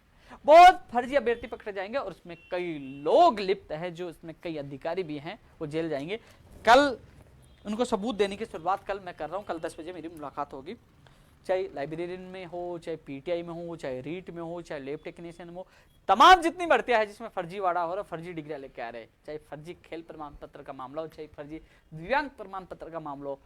बहुत फर्जी अभ्यर्थी पकड़े जाएंगे, और उसमें कई लोग लिप्त हैं, जो इसमें कई अधिकारी भी हैं, वो जेल जाएंगे। कल उनको सबूत देने की शुरुआत कल मैं कर रहा हूं। कल 10 बजे मेरी मुलाकात होगी, चाहे लाइब्रेरियन में हो, चाहे पीटीआई में हो, चाहे रीट में हो, चाहे लैब टेक्नीशियन में हो, तमाम जितनी भर्तियां हैं जिसमें फर्जीवाड़ा हो रहा है, फर्जी डिग्रियां लेके आ रहे हैं, चाहे फर्जी खेल प्रमाण पत्र का मामला हो, चाहे फर्जी दिव्यांग प्रमाण पत्र का मामला हो,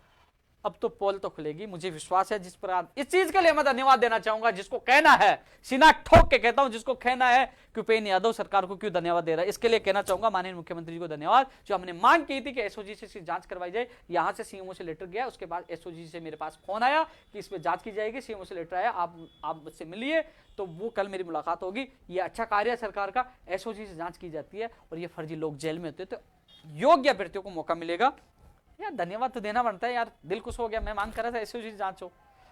अब तो पोल तो खुलेगी, मुझे विश्वास है। जिस प्रकार इस चीज के लिए मैं धन्यवाद देना चाहूंगा, जिसको कहना है, सीना ठोक के कहता हूं, जिसको कहना है कि उपेंद्र यादव सरकार को क्यों धन्यवाद दे रहा है, इसके लिए कहना चाहूंगा माननीय मुख्यमंत्री जी को धन्यवाद, जो हमने मांग की थी कि एसओजी से इसकी जांच करवाई जाए। यहां से सीएमओ से लेटर गया, उसके बाद एसओजी से मेरे पास फोन आया कि इस पर जांच की जाएगी, सीएमओ से लेटर आया, आप मुझसे मिलिए, तो वो कल मेरी मुलाकात होगी। ये अच्छा कार्य है सरकार का, एसओजी से जांच की जाती है और ये फर्जी लोग जेल में होते, तो योग्य अभ्यर्थियों को मौका मिलेगा। यार धन्यवाद तो देना बनता है यार, दिल खुश हो गया। मैं मांग कर रहा था एसओजी जांच हो,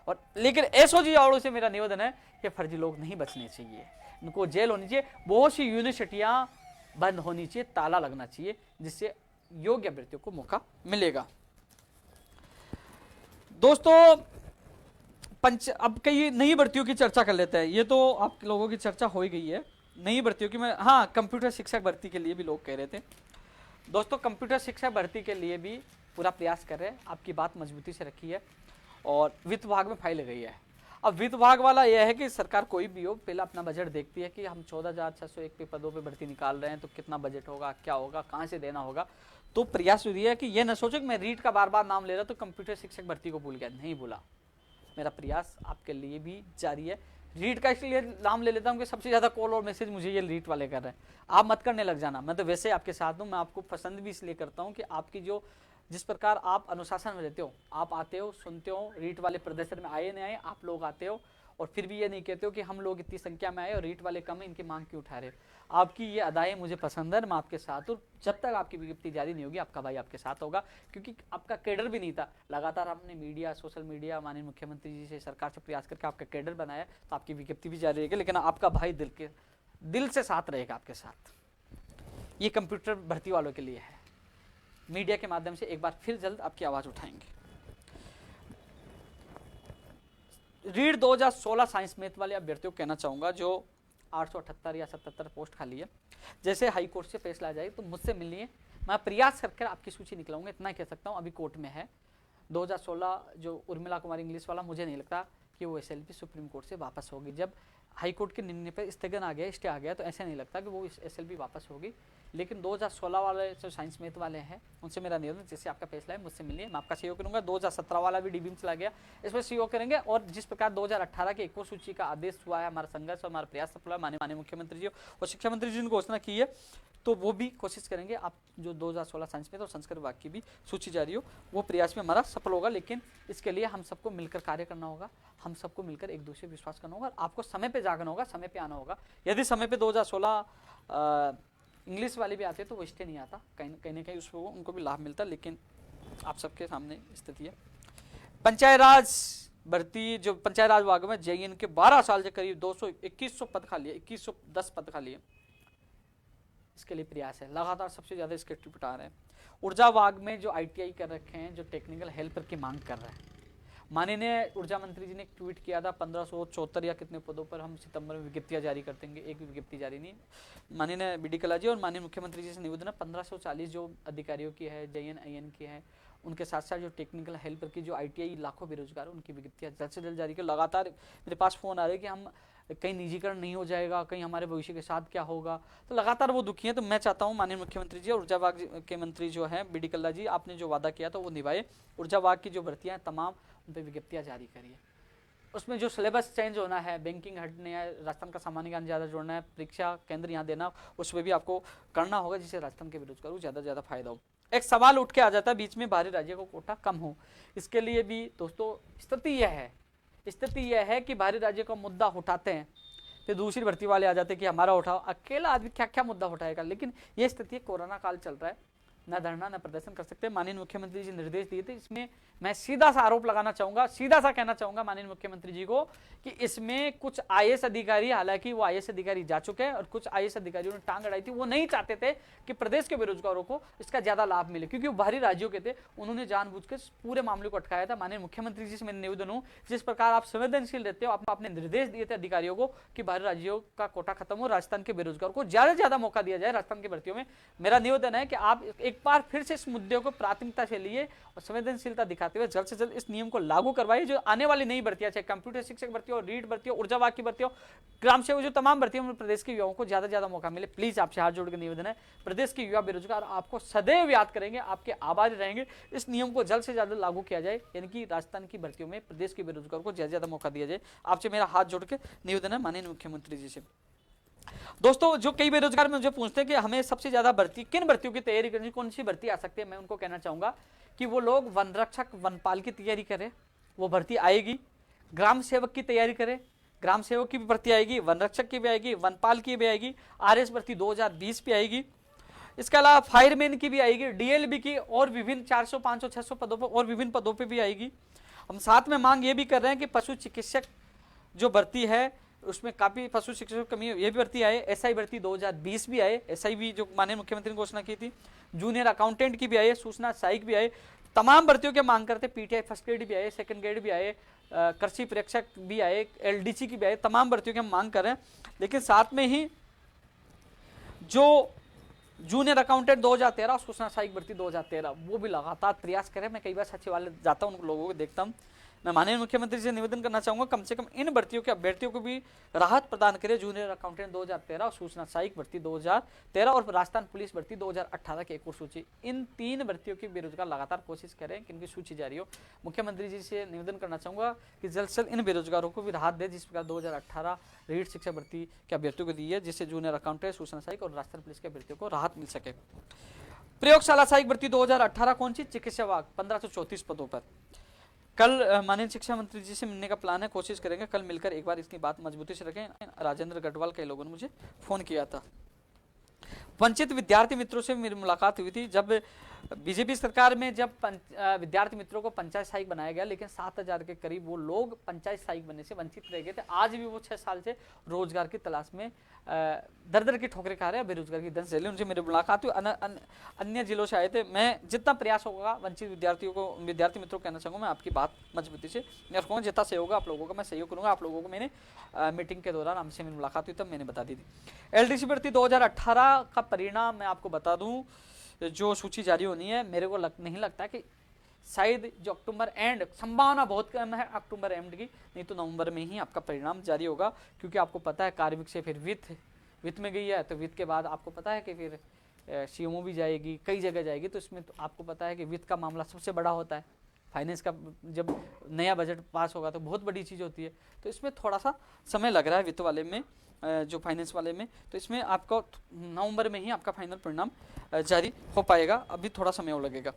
और लेकिन एसओजी वालों से मेरा निवेदन है कि फर्जी लोग नहीं बचने चाहिए, इनको जेल होनी चाहिए। बहुत सी यूनिवर्सिटियां बंद होनी चाहिए, ताला लगना चाहिए, जिससे योग्य अभ्यर्थियों को मौका मिलेगा। दोस्तों अब कई नई भर्तियों की चर्चा कर लेते हैं। ये तो आप लोगों की चर्चा हो ही गई है नई भर्तियों की। मैं हाँ, कंप्यूटर शिक्षक भर्ती के लिए भी लोग कह रहे थे। दोस्तों कंप्यूटर शिक्षक भर्ती के लिए भी पूरा प्रयास कर रहे हैं, आपकी बात मजबूती से रखी है, और वित्त विभाग में फाइल गई है। अब वित्त विभाग वाला यह है कि सरकार कोई भी हो, पहले अपना बजट देखती है कि हम 14,601 पे पदों पे भर्ती निकाल रहे हैं, तो कितना बजट होगा, क्या होगा, कहाँ से देना होगा। तो प्रयास ये है कि ये न सोचो कि मैं रीट का बार बार नाम ले रहा तो कंप्यूटर शिक्षक भर्ती को भूल गया, नहीं भूला। मेरा प्रयास आपके लिए भी जारी है। रीट का इसलिए नाम ले लेता हूँ कि सबसे ज्यादा कॉल और मैसेज मुझे ये रीट वाले कर रहे हैं, आप मत करने लग जाना। मैं तो वैसे आपके साथ हूँ, मैं आपको पसंद भी इसलिए करता हूँ कि आपकी जो जिस प्रकार आप अनुशासन में रहते हो, आप आते हो, सुनते हो, रीट वाले प्रदर्शन में आए नहीं आए, आप लोग आते हो, और फिर भी ये नहीं कहते हो कि हम लोग इतनी संख्या में आए और रीट वाले कम है, इनकी मांग क्यों उठा रहे हो। आपकी ये अदाएं मुझे पसंद है, मैं आपके साथ हूँ। जब तक आपकी विज्ञप्ति जारी नहीं होगी, आपका भाई आपके साथ होगा, क्योंकि आपका कैडर भी नहीं था। लगातार आपने मीडिया, सोशल मीडिया, माननीय मुख्यमंत्री जी से, सरकार से प्रयास करके आपका कैडर बनाया, तो आपकी विज्ञप्ति भी जारी रहेगी, लेकिन आपका भाई दिल से साथ रहेगा आपके साथ। ये कंप्यूटर भर्ती वालों के लिए है। मीडिया के माध्यम से एक बार फिर जल्द आपकी आवाज उठाएंगे। रीट 2016 साइंस मैथ वाले अभ्यर्थियों को कहना चाहूंगा, जो 878 या 77 पोस्ट खाली है, जैसे हाई कोर्ट से फैसला आ जाए तो मुझसे मिलिए, मैं प्रयास करके आपकी सूची निकलाऊंगा, इतना कह सकता हूं। अभी कोर्ट में है 2016 जो उर्मिला कुमारी इंग्लिश वाला, मुझे नहीं लगता कि वो एसएलपी सुप्रीम कोर्ट से वापस होगी। जब हाई कोर्ट के निर्णय पर स्थगन आ गया, स्टे आ गया, तो ऐसा नहीं लगता कि वो एसएलपी वापस होगी। लेकिन 2016 वाले जो साइंस मैथ वाले हैं, उनसे मेरा निवेदन, जैसे आपका फैसला है मुझसे मिलिए, मैं आपका सहयोग करूंगा। 2017 वाला भी डीबीएम चला गया, इसमें सहयोग करेंगे। और जिस प्रकार 2018 के 21 सूची का आदेश हुआ है, हमारा संघर्ष और हमारा प्रयास सफल हुआ, माननीय मुख्यमंत्री जी और शिक्षा मंत्री जी ने घोषणा की है, तो वो भी कोशिश करेंगे आप जो 2016 साइंस में तो संस्कृत विभाग की भी सूची जारी हो, वो प्रयास में हमारा सफल होगा। लेकिन इसके लिए हम सबको मिलकर कार्य करना होगा, हम सबको मिलकर एक दूसरे विश्वास करना होगा, आपको समय पे जागना होगा, समय पे आना होगा। यदि समय पे 2016 इंग्लिश वाले भी आते तो वो स्टे नहीं आता, कहीं ना कहीं उसको उनको भी लाभ मिलता, लेकिन आप सबके सामने स्थिति है। पंचायत राज भर्ती, जो पंचायत राज विभाग में जेईएन के 12 साल से करीब 2100 पद खाली है, 2110 पद खाली है, इसके लिए प्रयास है। लगातार सबसे ज्यादा इसके ट्रिब्यूट आ रहे हैं। ऊर्जा विभाग में जो आईटीआई कर रखे हैं, जो टेक्निकल हेल्पर की मांग कर रहे हैं, माननीय ऊर्जा मंत्री जी ने एक ट्वीट किया था, 1574 या कितने पदों पर हम सितंबर में विज्ञप्तियां जारी कर देंगे, एक भी विज्ञप्ति जारी नहीं। माननीय बीडी कला जी और माननीय मुख्यमंत्री जी से निवेदन है, 1540 जो अधिकारियों की है, जेएन आईएन की है, उनके साथ साथ जो टेक्निकल हेल्पर की जो आईटीआई लाखों बेरोजगार, उनकी विज्ञप्तियां जल्द से जल्द जारी कर। लगातार मेरे पास फोन आ रहे हैं कि हम कहीं निजीकरण नहीं हो जाएगा, कहीं हमारे भविष्य के साथ क्या होगा, तो लगातार वो दुखी हैं। तो मैं चाहता हूँ माननीय मुख्यमंत्री जी और ऊर्जा विभाग के मंत्री जो हैं बीडी कल्ला जी, आपने जो वादा किया था वो निभाए। ऊर्जा विभाग की जो भर्तियां हैं तमाम, उन पर विज्ञप्तियां जारी करिए। उसमें जो सिलेबस चेंज होना है, बैंकिंग हटने है, राजस्थान का सामान्य ज्ञान ज़्यादा जोड़ना है, परीक्षा केंद्र यहाँ देना, उसमें भी आपको करना होगा, जिससे राजस्थान के बेरोजगारों को ज़्यादा से ज़्यादा फायदा हो। एक सवाल उठ के आ जाता है बीच में, बाहरी राज्यों को कोटा कम हो, इसके लिए भी दोस्तों स्थिति यह है कि बाहरी राज्य का मुद्दा उठाते हैं, फिर दूसरी भर्ती वाले आ जाते हैं कि हमारा उठाओ। अकेला आदमी क्या क्या मुद्दा उठाएगा, लेकिन ये स्थिति कोरोना काल चल रहा है, न धरना न प्रदर्शन कर सकते। माननीय मुख्यमंत्री जी निर्देश दिए थे। इसमें मैं सीधा सा आरोप लगाना चाहूंगा, सीधा सा कहना चाहूंगा माननीय मुख्यमंत्री जी को कि इसमें कुछ आईएएस अधिकारी, हालांकि वो आईएएस अधिकारी जा चुके हैं और कुछ आईएएस अधिकारियों ने टांग अड़ाई थी, वो नहीं चाहते थे कि प्रदेश के बेरोजगारों को इसका ज्यादा लाभ मिले, क्योंकि वो बाहरी राज्यों के थे, उन्होंने जानबूझ के पूरे मामले को अटकाया था। माननीय मुख्यमंत्री जी से मेरा निवेदन हो, जिस प्रकार आप संवेदनशील रहते हो, आप आपने निर्देश दिए थे अधिकारियों को कि बाहरी राज्यों का कोटा खत्म हो, राजस्थान के बेरोजगार को ज्यादा से ज्यादा मौका दिया जाए राजस्थान की भर्तियों में। मेरा निवेदन है कि आप एक बार फिर से इस मुद्दे को प्राथमिकता से लिए और संवेदनशीलता दिखाते हुए जल्द से जल्द इस नियम को लागू करवाइए। जो आने वाली नई भर्तियां, चाहे कंप्यूटर शिक्षक भर्ती हो, रीड भर्ती हो, ऊर्जावाद की भर्ती हो, ग्राम सेवक, जो तमाम भर्ती हो, प्रदेश के युवाओं को ज्यादा से ज्यादा मौका मिले। प्लीज आपसे हाथ जोड़ के निवेदन है, प्रदेश के युवा बेरोजगार आपको सदैव याद करेंगे, आपके आभारी रहेंगे। इस नियम को जल्द से ज्यादा लागू किया जाए, यानी कि राजस्थान की भर्तियों में प्रदेश के बेरोजगार को ज्यादा से ज्यादा मौका दिया जाए। आपसे मेरा हाथ जोड़ के निवेदन है माननीय मुख्यमंत्री जी से। दोस्तों, जो कई बेरोजगार मुझे पूछते हैं कि हमें सबसे ज्यादा भर्ती किन भर्तियों की तैयारी करनी, कौन सी भर्ती आ सकती है, मैं उनको कहना चाहूंगा कि वो लोग वन रक्षक, वनपाल की तैयारी करें, वो भर्ती आएगी। ग्राम सेवक की तैयारी करें, ग्राम सेवक की भी भर्ती आएगी, वन रक्षक की भी आएगी, वनपाल की भी आएगी, आरएस भर्ती 2020 भी आएगी। इसके अलावा फायरमैन की भी आएगी, डीएलबी की और विभिन्न 400, 500, 600 पदों पर और विभिन्न पदों पर भी आएगी। हम साथ में मांग ये भी कर रहे हैं कि पशु चिकित्सक जो भर्ती है उसमें काफी पशु शिक्षकों की कमी है, ये भी भर्ती आए। एसआई भर्ती 2020 भी आए, एसआई भी जो माननीय मुख्यमंत्री ने घोषणा की थी। जूनियर अकाउंटेंट की भी आए, सूचना सहायक भी आए। तमाम भर्तियों के मांग करते, पीटीआई फर्स्ट ग्रेड भी आए, सेकंड ग्रेड भी आए, कृषि प्रेक्षक भी आए, एलडीसी की भी आए। तमाम भर्तियों की हम मांग कर रहे हैं, लेकिन साथ में ही जो जूनियर अकाउंटेंट 2013 और सूचना सहायक भर्ती 2013 वो भी लगातार प्रयास करें। मैं कई बार सचिवालय जाता हूँ, उन लोगों को देखता हूँ। मैं माननीय मुख्यमंत्री से निवेदन करना चाहूंगा कम से कम इन भर्तियों के अभ्यर्थियों को भी राहत प्रदान करें। जूनियर अकाउंटेंट 2013 और सूचना सहायक भर्ती 2013 और राजस्थान पुलिस भर्ती 2018 की एक और सूची, इन 3 भर्तियों की बेरोजगार लगातार कोशिश करें कि इनकी सूची जारी हो। मुख्यमंत्री जी से निवेदन करना चाहूंगा कि जल्द से जल्द इन बेरोजगारों को भी राहत दे, जिस प्रकार 2018 रीड शिक्षा भर्ती के अभ्यर्थियों को दी है, जिससे जूनियर अकाउंटेंट, सूचना सहायक और राजस्थान पुलिस के अभ्यर्थियों को राहत मिल सके। प्रयोगशाला सहायक भर्ती 2018 कौन सी? चिकित्सा विभाग 1534 पदों पर। कल माननीय शिक्षा मंत्री जी से मिलने का प्लान है, कोशिश करेंगे कल मिलकर एक बार इसकी बात मजबूती से रखें। राजेंद्र गढ़वाल के लोगों ने मुझे फोन किया था। वंचित विद्यार्थी मित्रों से मेरी मुलाकात हुई थी जब बीजेपी सरकार में, जब विद्यार्थी मित्रों को पंचायत सहायक बनाया गया, लेकिन 7000 के करीब वो लोग पंचायत सहायक बनने से वंचित रह गए थे। आज भी वो 6 साल से रोजगार की तलाश में दर दर की ठोकरें खा रहे हैं, बेरोजगार की दंश झेले। उनसे मेरी मुलाकात हुई, अन्य जिलों से आए थे। मैं जितना प्रयास होगा वंचित विद्यार्थियों को, विद्यार्थी मित्रों को कहना चाहूँगा, मैं आपकी बात मजबूती से रखूँगा। जितना सहयोग आप लोगों का मैं सहयोग करूँगा। आप लोगों को मैंने मीटिंग के दौरान हमसे मेरी मुलाकात हुई तब मैंने बता दी थी। एलडीसी भर्ती 2018 का परिणाम मैं आपको बता दूं, जो सूची जारी होनी है, मेरे को नहीं लगता कि शायद जो अक्टूबर एंड, संभावना बहुत कम है अक्टूबर एंड की, नहीं तो नवंबर में ही आपका परिणाम जारी होगा। क्योंकि आपको पता है कार्मिक से फिर वित्त में गई है, तो वित्त के बाद आपको पता है कि फिर सीएमओ भी जाएगी, कई जगह जाएगी। तो इसमें तो आपको पता है कि वित्त का मामला सबसे बड़ा होता है। फाइनेंस का जब नया बजट पास होगा तो बहुत बड़ी चीज़ होती है। तो इसमें थोड़ा सा समय लग रहा है वित्त वाले में, जो फाइनेंस वाले में। तो इसमें आपको नवंबर में ही आपका फाइनल परिणाम जारी हो पाएगा, अभी थोड़ा समय और लगेगा।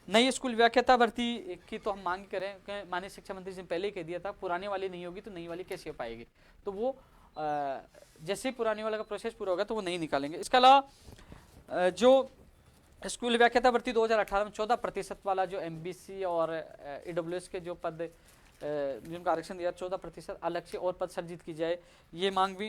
नई स्कूल व्याख्याता भर्ती की तो हम मांग करें, माननीय शिक्षा मंत्री जी ने पहले ही कह दिया था, पुराने वाली नहीं होगी तो नई वाली कैसे हो पाएगी। तो वो जैसे ही पुराने वाला का प्रोसेस पूरा होगा तो वो नहीं निकालेंगे। इसके अलावा जो स्कूल व्याख्याता भर्ती 2018 में 14% वाला जो एमबीसी और ईडब्ल्यूएस के जो पद जिनका आरक्षण दिया, 14% अलग से और पद सर्जित की जाए, ये मांग भी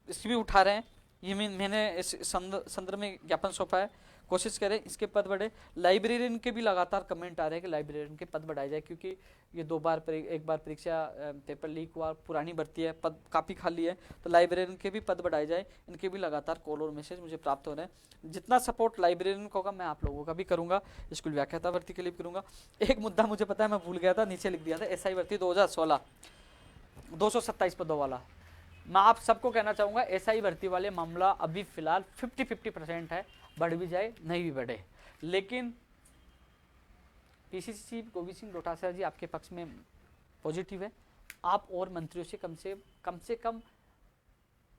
इसकी भी उठा रहे हैं। ये मैंने इस संदर्भ में ज्ञापन सौंपा है। कोशिश करें इसके पद बढ़े। लाइब्रेरियन के भी लगातार कमेंट आ रहे हैं कि लाइब्रेरियन के पद बढ़ाए जाए, क्योंकि ये एक बार परीक्षा पेपर लीक हुआ, पुरानी भर्ती है, पद काफ़ी खाली है, तो लाइब्रेरियन के भी पद बढ़ाए जाए। इनके भी लगातार कॉल और मैसेज मुझे प्राप्त हो रहे हैं। जितना सपोर्ट लाइब्रेरियन को होगा मैं आप लोगों का भी करूँगा, स्कूल व्याख्याता भर्ती के लिए भी करूँगा। एक मुद्दा मुझे पता है मैं भूल गया था, नीचे लिख दिया था, एसआई भर्ती 2016 227 पदों वाला। मैं आप सबको कहना चाहूँगा एसआई भर्ती वाले मामला अभी फिलहाल 50-50% है, बढ़ भी जाए नहीं भी बढ़े। लेकिन पीसीसी चीफ गोविंद सिंह डोटासरा जी आपके पक्ष में पॉजिटिव है। आप और मंत्रियों से कम से कम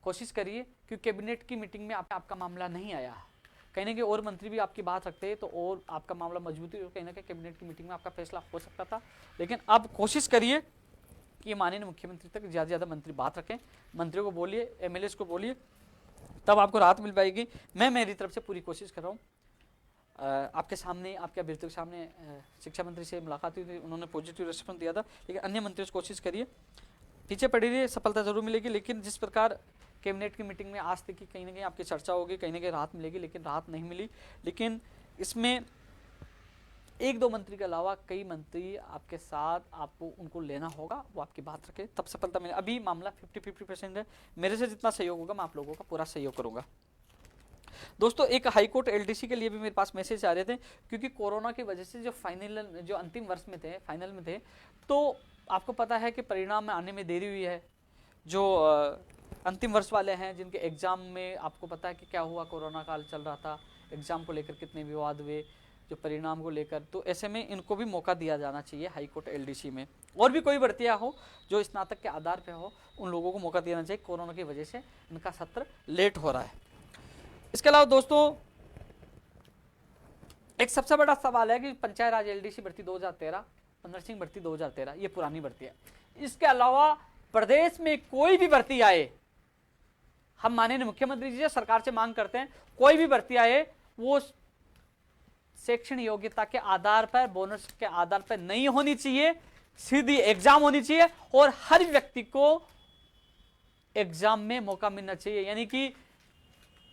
कोशिश करिए, क्योंकि कैबिनेट की मीटिंग में आपका मामला नहीं आया। कहीं ना कहीं और मंत्री भी आपकी बात रखते हैं तो और आपका मामला मजबूती, कहीं ना कहीं कैबिनेट की मीटिंग में आपका फैसला हो सकता था। लेकिन अब कोशिश करिए कि माननीय मुख्यमंत्री तक ज़्यादा से ज़्यादा मंत्री बात रखें, मंत्रियों को बोलिए, एमएलएस को बोलिए, तब आपको राहत मिल पाएगी। मैं मेरी तरफ से पूरी कोशिश कर रहा हूँ। आपके सामने, आपके अभ्यर्थियों के सामने शिक्षा मंत्री से मुलाकात हुई थी, उन्होंने पॉजिटिव रिस्पॉन्स दिया था। लेकिन अन्य मंत्रियों से कोशिश करिए, पीछे पड़ी रही सफलता जरूर मिलेगी। लेकिन जिस प्रकार कैबिनेट की मीटिंग में आज तक की कहीं ना कहीं आपकी चर्चा होगी, कहीं ना कहीं राहत मिलेगी, लेकिन राहत नहीं मिली। लेकिन इसमें एक दो मंत्री के अलावा कई मंत्री आपके साथ, आपको उनको लेना होगा, वो आपकी बात रखे तब सफलता मिले। अभी मामला 50-50% है। मेरे से जितना सहयोग होगा मैं आप लोगों का पूरा सहयोग करूंगा। दोस्तों, एक हाईकोर्ट एलडीसी के लिए भी मेरे पास मैसेज आ रहे थे, क्योंकि कोरोना की वजह से जो अंतिम वर्ष में थे, फाइनल में थे, तो आपको पता है कि परिणाम में आने में देरी हुई है। जो अंतिम वर्ष वाले हैं, जिनके एग्जाम में आपको पता है कि क्या हुआ, कोरोना काल चल रहा था, एग्जाम को लेकर कितने विवाद हुए, जो परिणाम को लेकर, तो ऐसे में इनको भी मौका दिया जाना चाहिए हाईकोर्ट एलडीसी में। और भी कोई भर्तियां हो जो स्नातक के आधार पे हो, उन लोगों को मौका देना चाहिए। कोरोना की वजह से इनका सत्र लेट हो रहा है। इसके अलावा दोस्तों, एक सबसे बड़ा सवाल है कि पंचायत राज एलडीसी भर्ती 2013, नर्सिंग भर्ती 2013, ये पुरानी भर्ती है। इसके अलावा प्रदेश में कोई भी भर्ती आए, हम माननीय मुख्यमंत्री जी से सरकार से मांग करते हैं, कोई भी भर्ती आए वो शैक्षणिक योग्यता के आधार पर, बोनस के आधार पर नहीं होनी चाहिए, सीधी एग्जाम होनी चाहिए और हर व्यक्ति को एग्जाम में मौका मिलना चाहिए। यानी कि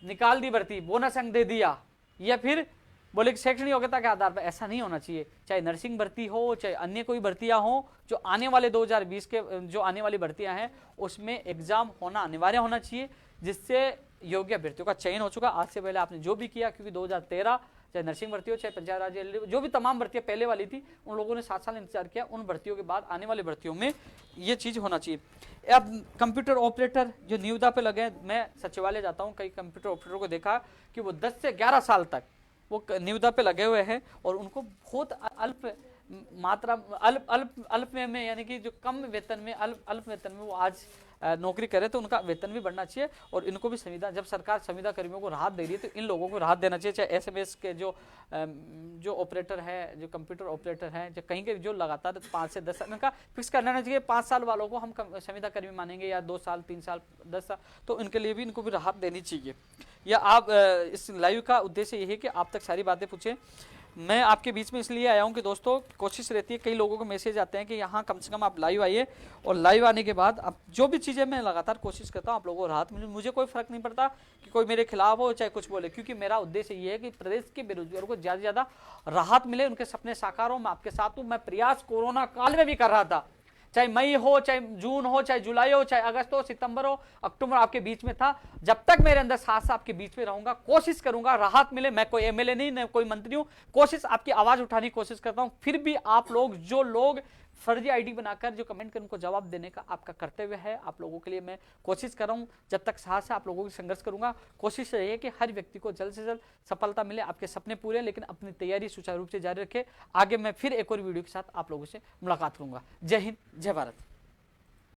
निकाल दी भर्ती, बोनस अंक दे दिया, या फिर बोले कि शैक्षणिक योग्यता के आधार पर, ऐसा नहीं होना चाहिए। चाहे नर्सिंग भर्ती हो, चाहे अन्य कोई भर्तियां हो, जो आने वाले 2020 के जो आने वाली भर्तियां हैं उसमें एग्जाम होना अनिवार्य होना चाहिए, जिससे योग्य अभ्यर्थियों का चयन हो चुका। आज से पहले आपने जो भी किया, क्योंकि 2013 चाहे नर्सिंग भर्ती हो, चाहे पंचायत राज, जो भी तमाम भर्तियां पहले वाली थी, उन लोगों ने 7 साल इंतजार किया। उन भर्तियों के बाद आने वाली भर्तियों में ये चीज होना चाहिए। अब कंप्यूटर ऑपरेटर जो निविदा पे लगे, मैं सचिवालय जाता हूँ, कई कंप्यूटर ऑपरेटर को देखा कि वो 10 से 11 साल तक वो निविदा पे लगे हुए हैं और उनको बहुत अल्प मात्रा, अल्प में, यानी कि जो कम वेतन में, अल्प वेतन में वो आज नौकरी करे, तो उनका वेतन भी बढ़ना चाहिए। और इनको भी संविदा, जब सरकार संविदा कर्मियों को राहत दे रही है, तो इन लोगों को राहत देना चाहिए। चाहे एसएमएस के जो ऑपरेटर है, जो कंप्यूटर ऑपरेटर हैं, जो कहीं के जो लगातार 5 से 10 साल, इनका फिक्स कर लेना चाहिए। 5 साल वालों को हम संविदा कर्मी मानेंगे, या 2 साल, 3 साल, 10 साल, तो इनके लिए भी इनको भी राहत देनी चाहिए। या आप इस लाइव का उद्देश्य यही है कि आप तक सारी बातें पूछें। मैं आपके बीच में इसलिए आया हूं कि दोस्तों, कोशिश रहती है, कई लोगों को मैसेज आते हैं कि यहाँ कम से कम आप लाइव आइए, और लाइव आने के बाद अब जो भी चीज़ें मैं लगातार कोशिश करता हूँ आप लोगों को राहत मिले। मुझे कोई फर्क नहीं पड़ता कि कोई मेरे खिलाफ हो चाहे कुछ बोले, क्योंकि मेरा उद्देश्य ये है कि प्रदेश के बेरोजगारों को ज़्यादा से ज़्यादा राहत मिले, उनके सपने साकार हो। मैं आपके साथ हूँ। मैं प्रयास कोरोना काल में भी कर रहा था, चाहे मई हो, चाहे जून हो, चाहे जुलाई हो, चाहे अगस्त हो, सितंबर हो, अक्टूबर, आपके बीच में था। जब तक मेरे अंदर साथ आपके बीच में रहूंगा, कोशिश करूंगा राहत मिले। मैं कोई एमएलए नहीं, न कोई मंत्री हूं, कोशिश आपकी आवाज उठाने की कोशिश करता हूं। फिर भी आप लोग, जो लोग फर्जी आईडी बनाकर जो कमेंट कर, उनको जवाब देने का आपका कर्तव्य है। आप लोगों के लिए मैं कोशिश कर रहा हूं, जब तक साहस है आप लोगों की संघर्ष करूंगा। कोशिश रही है कि हर व्यक्ति को जल्द से जल्द सफलता मिले, आपके सपने पूरे, लेकिन अपनी तैयारी सुचारू रूप से जारी रखें। आगे मैं फिर एक और वीडियो के साथ आप लोगों से मुलाकात करूंगा। जय हिंद, जय भारत।